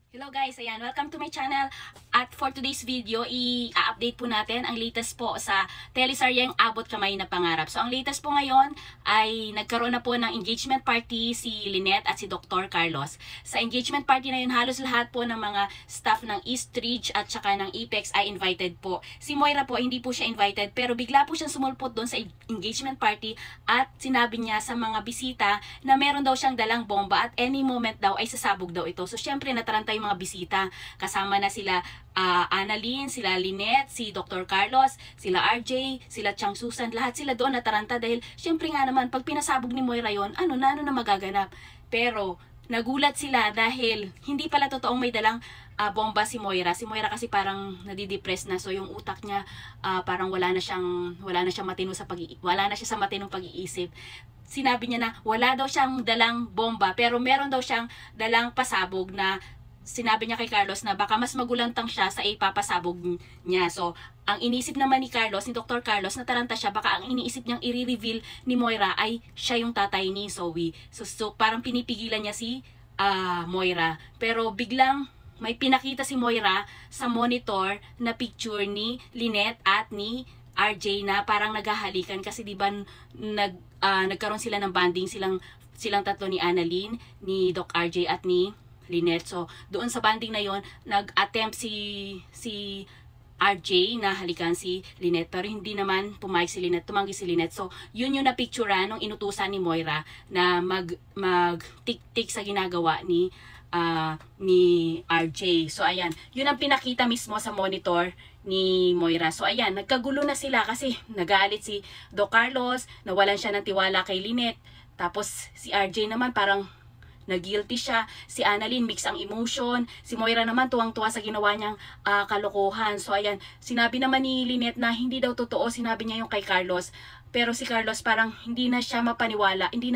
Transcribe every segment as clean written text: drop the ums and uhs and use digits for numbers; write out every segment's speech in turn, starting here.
Hello guys, ayan, welcome to my channel. At for today's video, i-update po natin ang latest po sa teleseryeng Abot Kamay na Pangarap. So ang latest po ngayon ay nagkaroon na po ng engagement party si Lynette at si Dr. Carlos. Sa engagement party na yun, halos lahat po ng mga staff ng Eastridge at saka ng Apex ay invited po. Si Moira po, hindi po siya invited, pero bigla po siyang sumulpot doon sa engagement party at sinabi niya sa mga bisita na meron daw siyang dalang bomba at any moment daw ay sasabog daw ito. So syempre nataranta yung mga bisita. Kasama na sila Annalyn, sila Lynette, si Dr. Carlos, sila RJ, sila Chang Susan, lahat sila doon nataranta dahil syempre nga naman pag pinasabog ni Moira yon, ano na magaganap. Pero nagulat sila dahil hindi pala totoong may dalang bomba si Moira. Si Moira kasi parang nadidepress na, so yung utak niya parang wala na siya sa matinong pag-iisip. Sinabi niya na wala daw siyang dalang bomba pero meron daw siyang dalang pasabog na sinabi niya kay Carlos na baka mas magulantang siya sa ipapasabog niya. So, ang inisip naman ni Carlos, ni Dr. Carlos, nataranta siya, baka ang iniisip niyang i-reveal ni Moira ay siya yung tatay ni Zoe. So parang pinipigilan niya si Moira. Pero biglang may pinakita si Moira sa monitor na picture ni Lynette at ni RJ na parang naghahalikan kasi di ba nagkaroon sila ng bonding silang tatlo ni Annalyn, ni Doc RJ at ni Lynette. So, doon sa banding na yon, nag-attempt si RJ na halikan si Lynette, pero hindi naman pumayag si Lynette, tumanggi si Lynette. So, yun yung napicturean nung inutusan ni Moira na mag-tik-tik sa ginagawa ni RJ. So, ayan, yun ang pinakita mismo sa monitor ni Moira. So, ayan, nagkagulo na sila kasi nagalit si Doc Carlos, nawalan siya ng tiwala kay Lynette. Tapos, si RJ naman parang nag-guilty siya. Si Annalyn, mix ang emotion. Si Moira naman, tuwang-tuwa sa ginawa niyang kalokohan. So, ayan, sinabi naman ni Lynette na hindi daw totoo. Sinabi niya yung kay Carlos. Pero si Carlos parang hindi na siya mapaniwala ni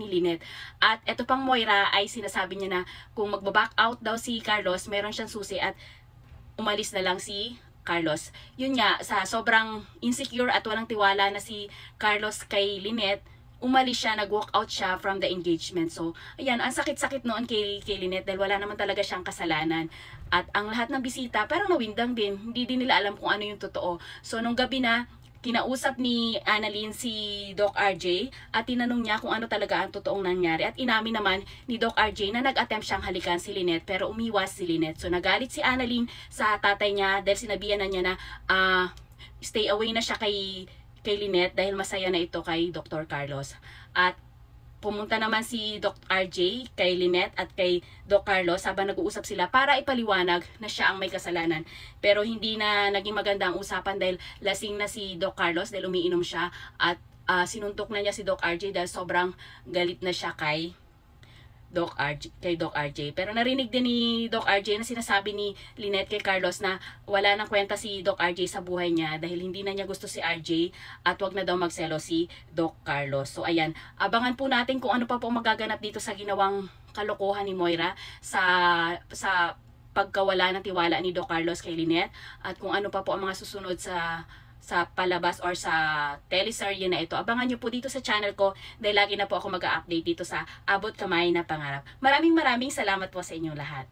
Lynette. At eto pang Moira ay sinasabi niya na kung magbaback out daw si Carlos, meron siyang susi at umalis na lang si Carlos. Yun nga, sa sobrang insecure at walang tiwala na si Carlos kay Lynette, umalis siya, nag-walk out siya from the engagement. So, ayan, ang sakit-sakit noon kay Lynette dahil wala naman talaga siyang kasalanan. At ang lahat ng bisita, parang nawindang din. Hindi din nila alam kung ano yung totoo. So, nung gabi na, kinausap ni Annalyn si Doc RJ at tinanong niya kung ano talaga ang totoong nangyari. At inamin naman ni Doc RJ na nag-attempt siyang halikan si Lynette pero umiwas si Lynette. So, nagalit si Annalyn sa tatay niya dahil sinabihan na niya na stay away na siya kay Lynette dahil masaya na ito kay Dr. Carlos. At pumunta naman si Doc RJ kay Lynette at kay Doc Carlos habang nag-uusap sila para ipaliwanag na siya ang may kasalanan. Pero hindi na naging maganda ang usapan dahil lasing na si Doc Carlos dahil umiinom siya at sinuntok na niya si Doc RJ dahil sobrang galit na siya kay Doc RJ. Pero narinig din ni Doc RJ na sinasabi ni Lynette kay Carlos na wala nang kwenta si Doc RJ sa buhay niya dahil hindi na niya gusto si RJ at wag na daw magselo si Doc Carlos. So ayan, abangan po natin kung ano pa po magaganap dito sa ginawang kalokohan ni Moira sa pagkawala ng tiwala ni Doc Carlos kay Lynette at kung ano pa po ang mga susunod sa palabas or sa teleserye na ito. Abangan nyo po dito sa channel ko dahil lagi na po ako mag-update dito sa Abot Kamay na Pangarap. Maraming salamat po sa inyong lahat.